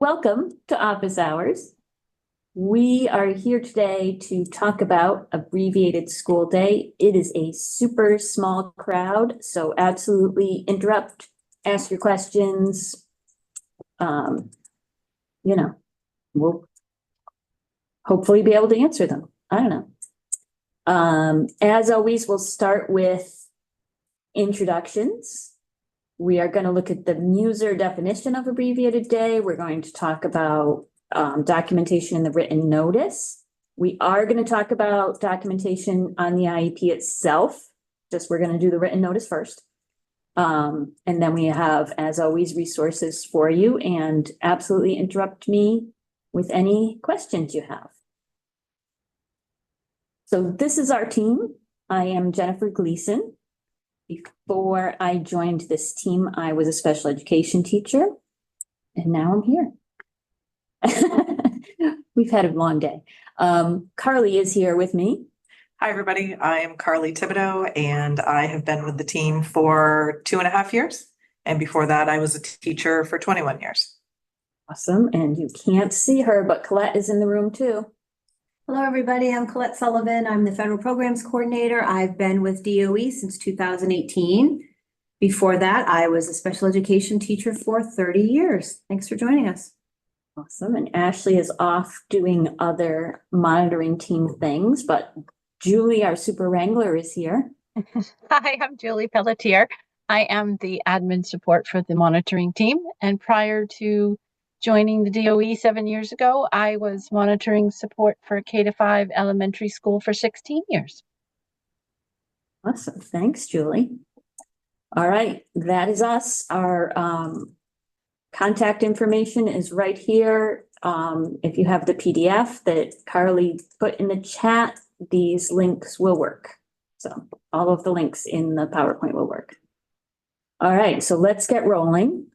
Welcome to Office Hours. We are here today to talk about Abbreviated School Day. It is a super small crowd, so absolutely interrupt, ask your questions. We'll hopefully be able to answer them. I don't know. As always, we'll start with introductions. We are going to look at the user definition of abbreviated day. We're going to talk about documentation in the written notice. We are going to talk about documentation on the IEP itself. We're going to do the written notice first. And then we have, as always, resources for you, and absolutely interrupt me with any questions you have. So this is our team. I am Jennifer Gleason. Before I joined this team, I was a special education teacher, and now I'm here. We've had a long day. Carly is here with me. Hi, everybody. I am Carly Thibodeau, and I have been with the team for 2.5 years. And before that, I was a teacher for 21 years. Awesome. And you can't see her, but Colette is in the room too. Hello, everybody. I'm Colette Sullivan. I'm the Federal Programs Coordinator. I've been with DOE since 2018. Before that, I was a special education teacher for 30 years. Thanks for joining us. Awesome. And Ashley is off doing other monitoring team things, but Julie, our super wrangler, is here. Hi, I'm Julie Pelletier. I am the admin support for the monitoring team. And prior to joining the DOE 7 years ago, I was monitoring support for K-5 elementary school for 16 years. Awesome. Thanks, Julie. All right. That is us. Our contact information is right here. If you have the PDF that Carly put in the chat, these links will work. So all of the links in the PowerPoint will work. All right. So let's get rolling.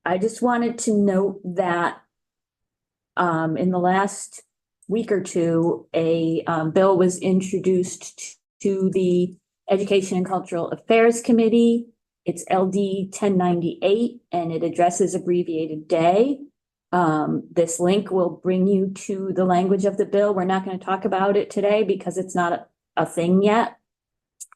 I just wanted to note that in the last week or two, a bill was introduced to the Education and Cultural Affairs Committee. It's LD 1098, and it addresses abbreviated day. This link will bring you to the language of the bill. We're not going to talk about it today because it's not a thing yet.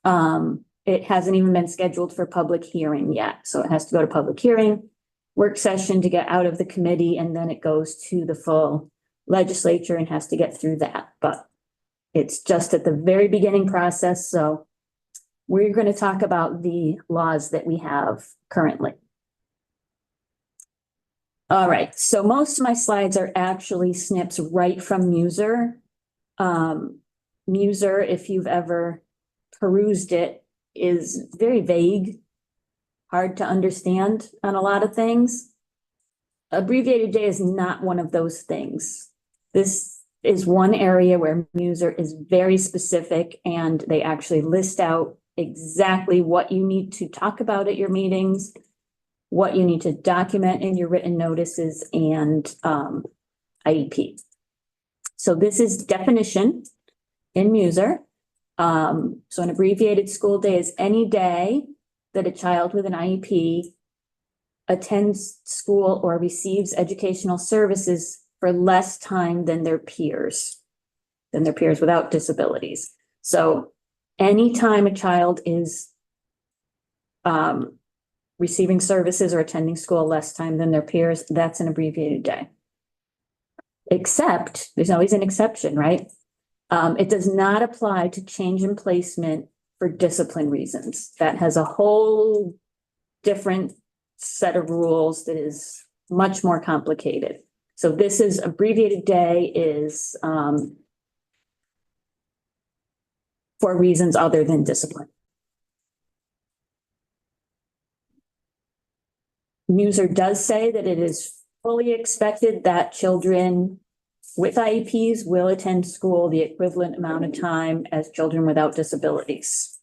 It hasn't even been scheduled for public hearing yet, so it has to go to public hearing, work session to get out of the committee, and then it goes to the full legislature and has to get through that. But it's just at the very beginning process. So we're going to talk about the laws that we have currently. All right. So most of my slides are actually snips right from Muser. Muser, if you've ever perused it, is very vague, hard to understand on a lot of things. Abbreviated day is not one of those things. This is one area where Muser is very specific, and they actually list out exactly what you need to talk about at your meetings, what you need to document in your written notices, and IEP. So this is definition in Muser. So an abbreviated school day is any day that a child with an IEP attends school or receives educational services for less time than their peers without disabilities. So anytime a child is receiving services or attending school less time than their peers, that's an abbreviated day. Except, there's always an exception, right? It does not apply to change in placement for discipline reasons. That has a whole different set of rules that is much more complicated. So this is abbreviated day is for reasons other than discipline. Muser does say that it is fully expected that children with IEPs will attend school the equivalent amount of time as children without disabilities.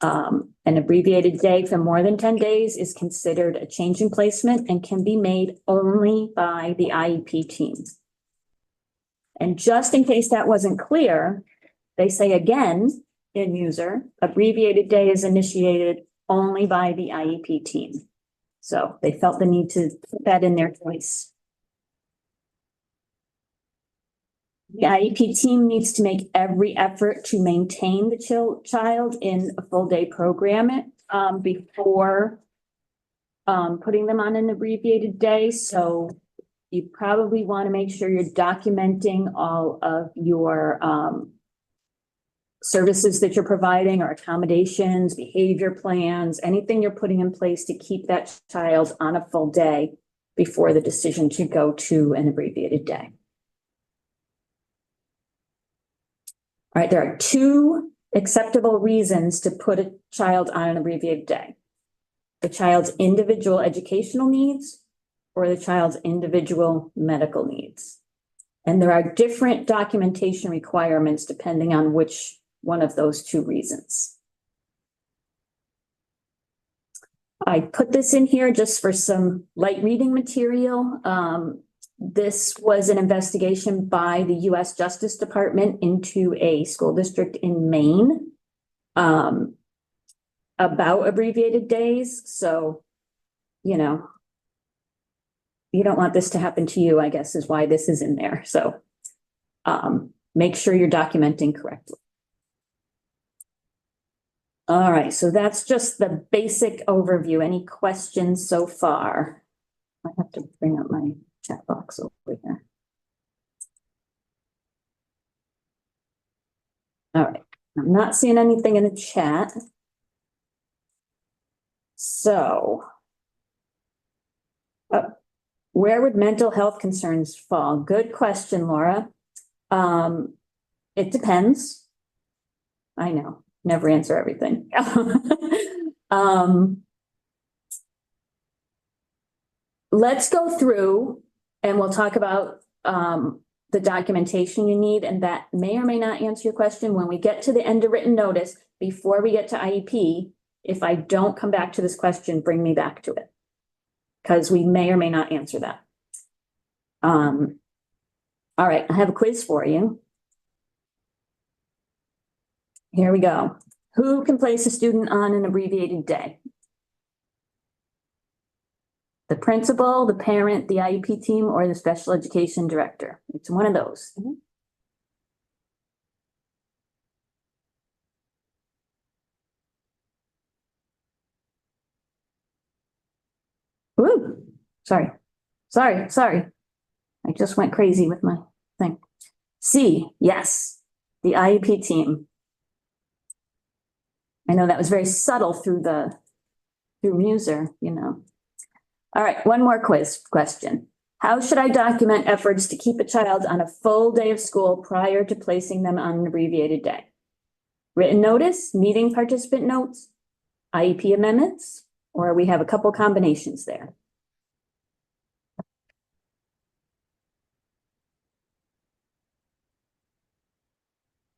An abbreviated day for more than 10 days is considered a change in placement and can be made only by the IEP team. And just in case that wasn't clear, they say again in Muser, abbreviated day is initiated only by the IEP team. So they felt the need to put that in there twice. The IEP team needs to make every effort to maintain the child in a full day program before putting them on an abbreviated day. So you probably want to make sure you're documenting all of your services that you're providing, or accommodations, behavior plans, anything you're putting in place to keep that child on a full day before the decision to go to an abbreviated day. All right, there are two acceptable reasons to put a child on an abbreviated day: the child's individual educational needs or the child's individual medical needs. And there are different documentation requirements depending on which one of those two reasons. I put this in here just for some light reading material. This was an investigation by the U.S. Justice Department into a school district in Maine about abbreviated days. So, you know, you don't want this to happen to you, I guess, is why this is in there. So make sure you're documenting correctly. All right, so that's just the basic overview. Any questions so far? I have to bring up my chat box over here. All right, I'm not seeing anything in the chat. So, where would mental health concerns fall? Good question, Laura. It depends. I know, never answer everything. Let's go through and we'll talk about the documentation you need, and that may or may not answer your question. When we get to the end of written notice, before we get to IEP, if I don't come back to this question, bring me back to it, because we may or may not answer that. All right, I have a quiz for you. Here we go. Who can place a student on an abbreviated day? The principal, the parent, the IEP team, or the special education director? It's one of those. Ooh, sorry. I just went crazy with my thing. C, yes, the IEP team. I know that was very subtle through Muser, you know. All right, one more quiz question. How should I document efforts to keep a child on a full day of school prior to placing them on an abbreviated day? Written notice, meeting participant notes, IEP amendments, or we have a couple combinations there.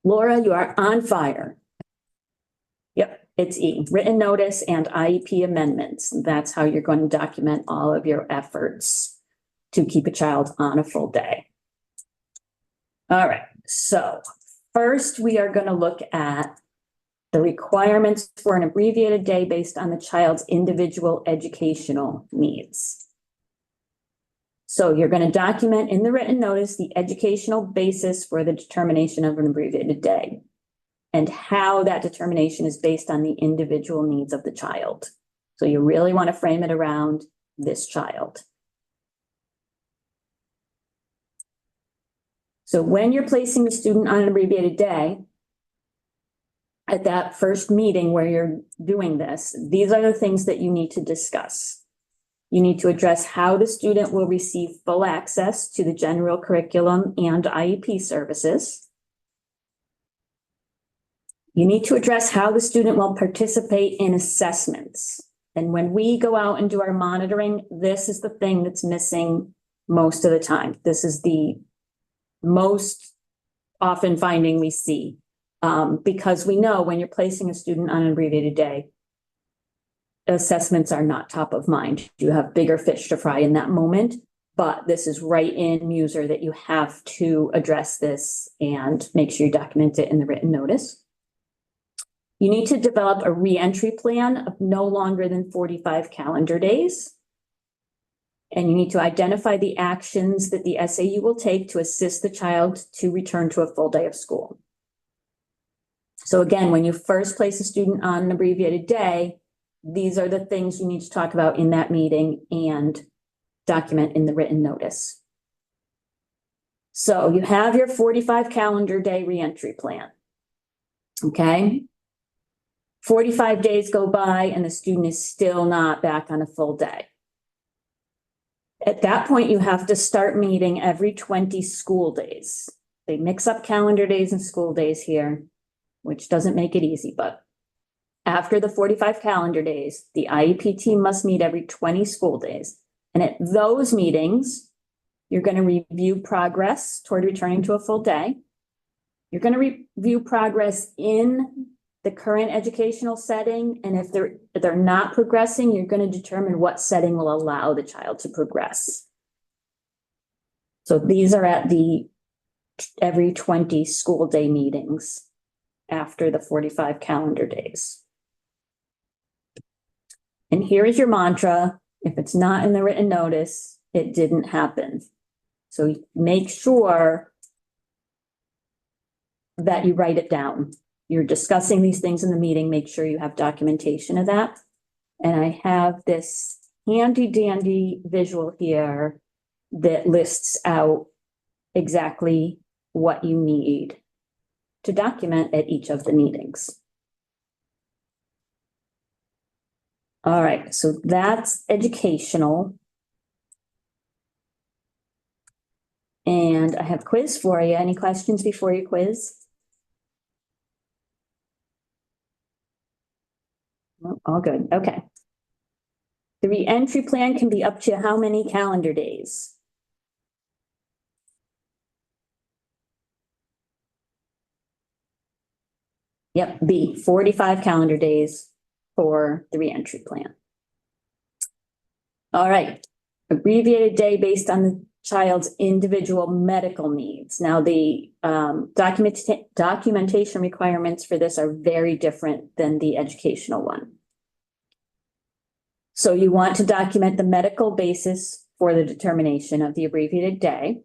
Laura, you are on fire. Yep, it's E, written notice and IEP amendments. That's how you're going to document all of your efforts to keep a child on a full day. All right, so first we are going to look at the requirements for an abbreviated day based on the child's individual educational needs. So you're going to document in the written notice the educational basis for the determination of an abbreviated day and how that determination is based on the individual needs of the child. So you really want to frame it around this child. So when you're placing a student on an abbreviated day, at that first meeting where you're doing this, these are the things that you need to discuss. You need to address how the student will receive full access to the general curriculum and IEP services. You need to address how the student will participate in assessments. And when we go out and do our monitoring, this is the thing that's missing most of the time. This is the most often finding we see. Because we know when you're placing a student on an abbreviated day, assessments are not top of mind. You have bigger fish to fry in that moment, but this is right in Muser that you have to address this and make sure you document it in the written notice. You need to develop a re-entry plan of no longer than 45 calendar days. And you need to identify the actions that the SAU will take to assist the child to return to a full day of school. So again, when you first place a student on an abbreviated day, these are the things you need to talk about in that meeting and document in the written notice. So you have your 45 calendar day reentry plan. Okay. 45 days go by and the student is still not back on a full day. At that point, you have to start meeting every 20 school days. They mix up calendar days and school days here, which doesn't make it easy, but after the 45 calendar days, the IEP team must meet every 20 school days. And at those meetings, you're going to review progress toward returning to a full day. You're going to review progress in the current educational setting. And if they're not progressing, you're going to determine what setting will allow the child to progress. So these are at the every 20 school day meetings after the 45 calendar days. And here is your mantra. If it's not in the written notice, it didn't happen. So make sure that you write it down. You're discussing these things in the meeting, make sure you have documentation of that. And I have this handy dandy visual here that lists out exactly what you need to document at each of the meetings. All right, so that's educational. And I have a quiz for you. Any questions before you quiz? No, all good, okay. The re-entry plan can be up to how many calendar days? Yep, B, 45 calendar days for the re-entry plan. All right, abbreviated day based on the child's individual medical needs. Now, the documentation requirements for this are very different than the educational one. So you want to document the medical basis for the determination of the abbreviated day.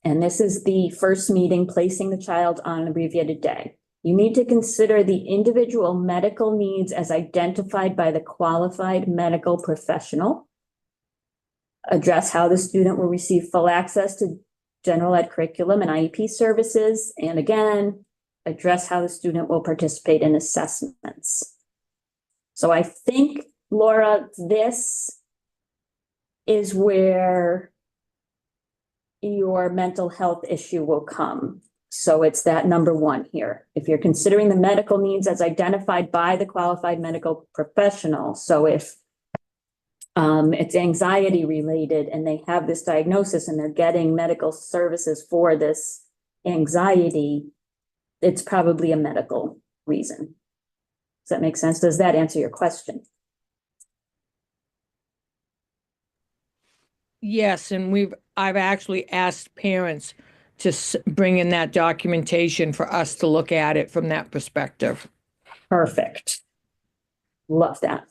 And this is the first meeting placing the child on an abbreviated day. You need to consider the individual medical needs as identified by the qualified medical professional. Address how the student will receive full access to general ed curriculum and IEP services. And again, address how the student will participate in assessments. So I think, Laura, this is where your mental health issue will come. So it's that number one here. If you're considering the medical needs as identified by the qualified medical professional, so if it's anxiety related and they have this diagnosis and they're getting medical services for this anxiety, it's probably a medical reason. Does that make sense? Does that answer your question? Yes, and I've actually asked parents to bring in that documentation for us to look at it from that perspective. Perfect. Love that.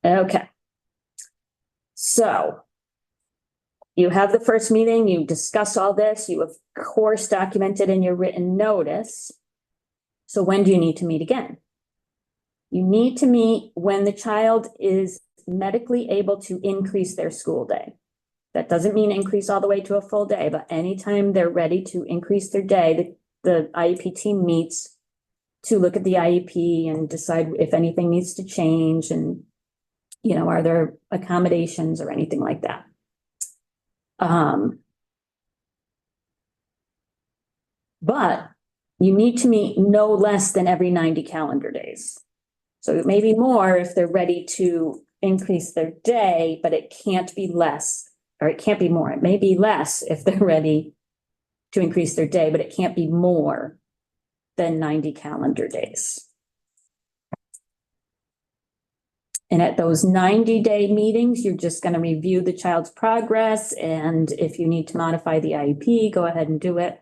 Okay. So you have the first meeting, you discuss all this, you of course documented in your written notice. So when do you need to meet again? You need to meet when the child is medically able to increase their school day. That doesn't mean increase all the way to a full day, but anytime they're ready to increase their day, the IEP team meets to look at the IEP and decide if anything needs to change and, you know, are there accommodations or anything like that. But you need to meet no less than every 90 calendar days. So it may be more if they're ready to increase their day, but it can't be less, or it can't be more. It may be less if they're ready to increase their day, but it can't be more than 90 calendar days. And at those 90-day meetings, you're just going to review the child's progress. And if you need to modify the IEP, go ahead and do it.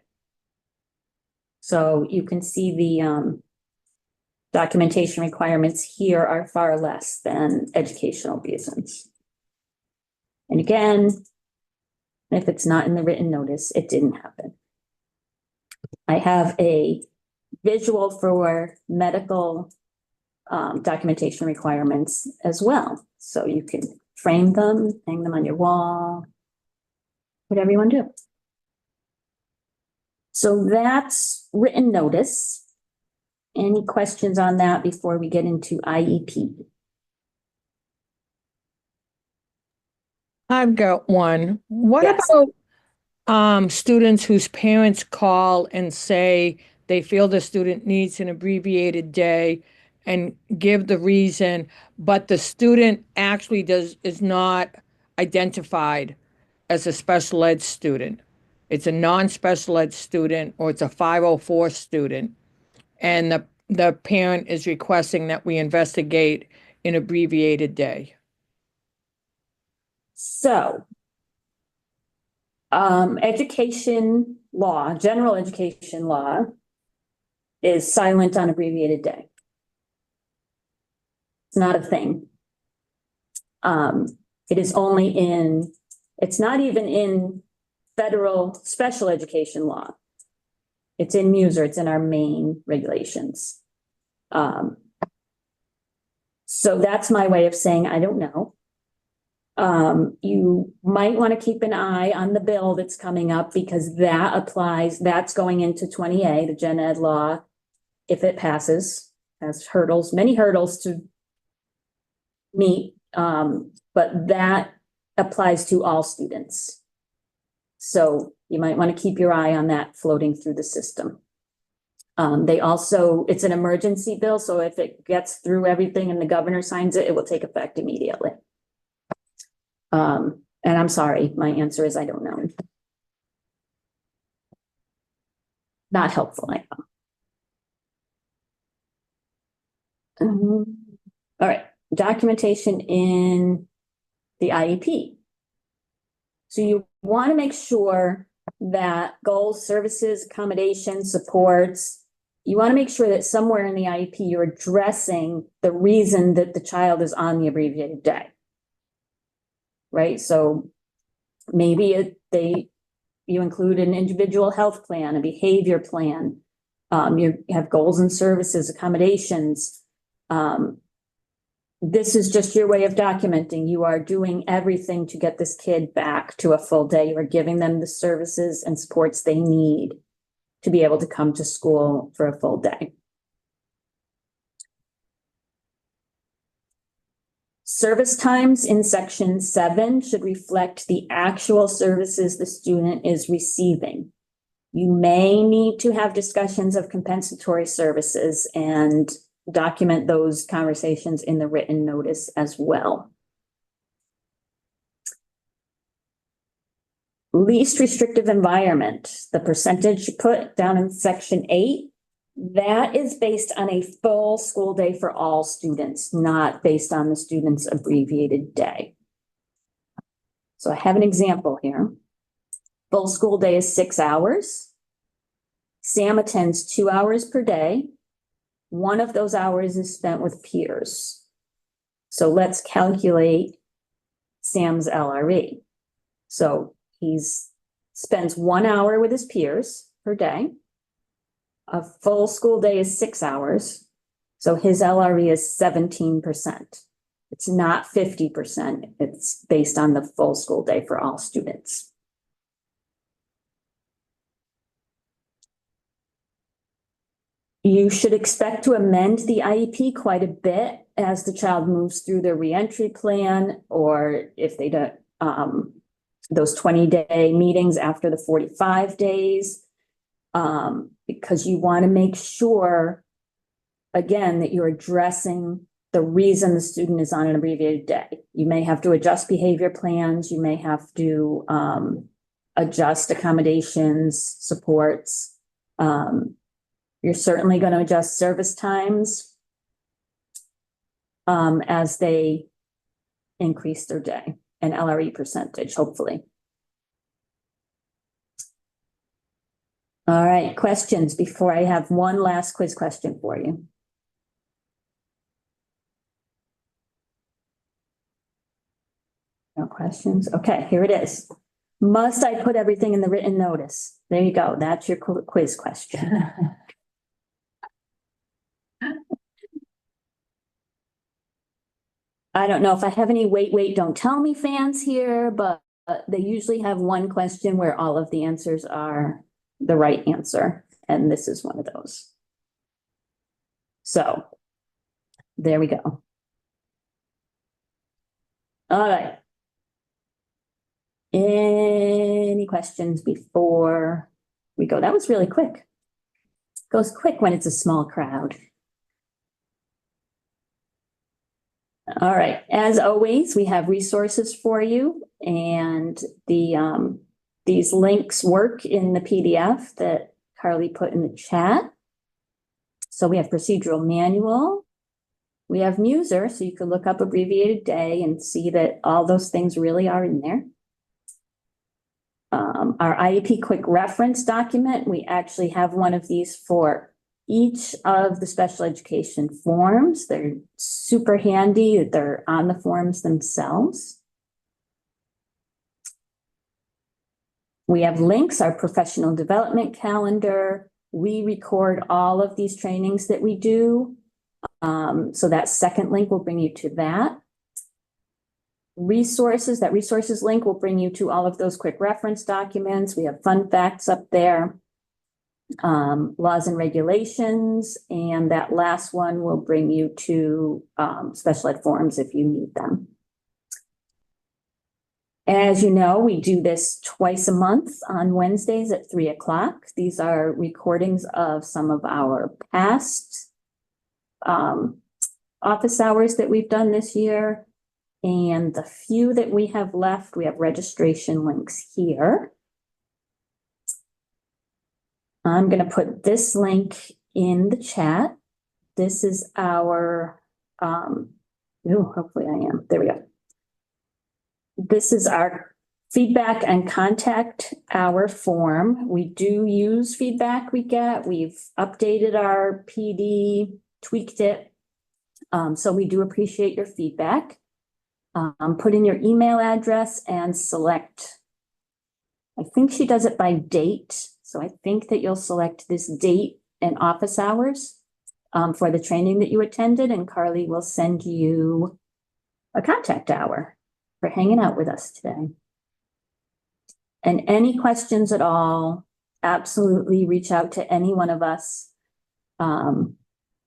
So you can see the documentation requirements here are far less than educational reasons. And again, if it's not in the written notice, it didn't happen. I have a visual for medical documentation requirements as well. So you can frame them, hang them on your wall, whatever you want to do. So that's written notice. Any questions on that before we get into IEP? I've got one. What Yes. about students whose parents call and say they feel the student needs an abbreviated day and give the reason, but the student actually is not identified as a special ed student. It's a non-special ed student or it's a 504 student, and the parent is requesting that we investigate an abbreviated day. So, education law, general education law is silent on abbreviated day. It's not a thing. It is only in, it's not even in federal special education law. It's in MUSER, it's in our Maine regulations. So that's my way of saying, I don't know. You might want to keep an eye on the bill that's coming up because that applies, that's going into 20A, the gen ed law, if it passes, has hurdles, many hurdles to meet, but that applies to all students. So you might want to keep your eye on that floating through the system. They also, it's an emergency bill, so if it gets through everything and the governor signs it, it will take effect immediately. And I'm sorry, my answer is I don't know. Not helpful, I know. All right, documentation in the IEP. So you want to make sure that goals, services, accommodations, supports, you want to make sure that somewhere in the IEP you're addressing the reason that the child is on the abbreviated day. Right, so maybe you include an individual health plan, a behavior plan. You have goals and services, accommodations. This is just your way of documenting. You are doing everything to get this kid back to a full day. You are giving them the services and supports they need to be able to come to school for a full day. Service times in section 7 should reflect the actual services the student is receiving. You may need to have discussions of compensatory services and document those conversations in the written notice as well. Least restrictive environment, the percentage you put down in section 8, that is based on a full school day for all students, not based on the student's abbreviated day. So I have an example here. Full school day is 6 hours. Sam attends 2 hours per day. One of those hours is spent with peers. So let's calculate Sam's LRE. So spends 1 hour with his peers per day. A full school day is 6 hours. So his LRE is 17%. It's not 50%. It's based on the full school day for all students. You should expect to amend the IEP quite a bit as the child moves through their reentry plan, or if they don't, those 20-day meetings after the 45 days, because you want to make sure, again, that you're addressing the reason the student is on an abbreviated day. You may have to adjust behavior plans. You may have to adjust accommodations, supports. You're certainly going to adjust service times as they increase their day and LRE percentage, hopefully. All right, questions before I have one last quiz question for you. No questions? questions? Okay, here it is. Must I put everything in the written notice? There you go. That's your quiz question. I don't know if I have any wait, don't tell me fans here, but they usually have one question where all of the answers are the right answer, and this is one of those. So there we go. All right. Any questions before we go? That was really quick. Goes quick when it's a small crowd. All right, as always, we have resources for you, and these links work in the PDF that Carly put in the chat. So we have procedural manual. We have Muser, so you can look up abbreviated day and see that all those things really are in there. Our IEP quick reference document, we actually have one of these for each of the special education forms. They're super handy. They're on the forms themselves. We have links, our professional development calendar. We record all of these trainings that we do. So that second link will bring you to that. Resources, that resources link will bring you to all of those quick reference documents. We have fun facts up there. Laws and regulations, and that last one will bring you to special ed forms if you need them. As you know, we do this twice a month on Wednesdays at 3 o'clock. These are recordings of some of our past office hours that we've done this year. And the few that we have left, we have registration links here. I'm going to put this link in the chat. This is our, hopefully I am, there we go. This is our feedback and contact hour form. We do use feedback we get. We've updated our PD, tweaked it. So we do appreciate your feedback. Put in your email address and select, I think she does it by date. So I think that you'll select this date and office hours for the training that you attended, and Carly will send you a contact hour for hanging out with us today. And any questions at all, absolutely reach out to any one of us.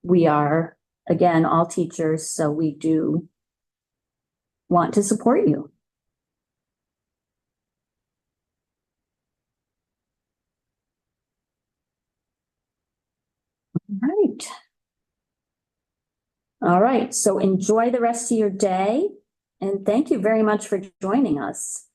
We are, again, all teachers, so we do want to support you. Right. All right, so enjoy the rest of your day, and thank you very much for joining us.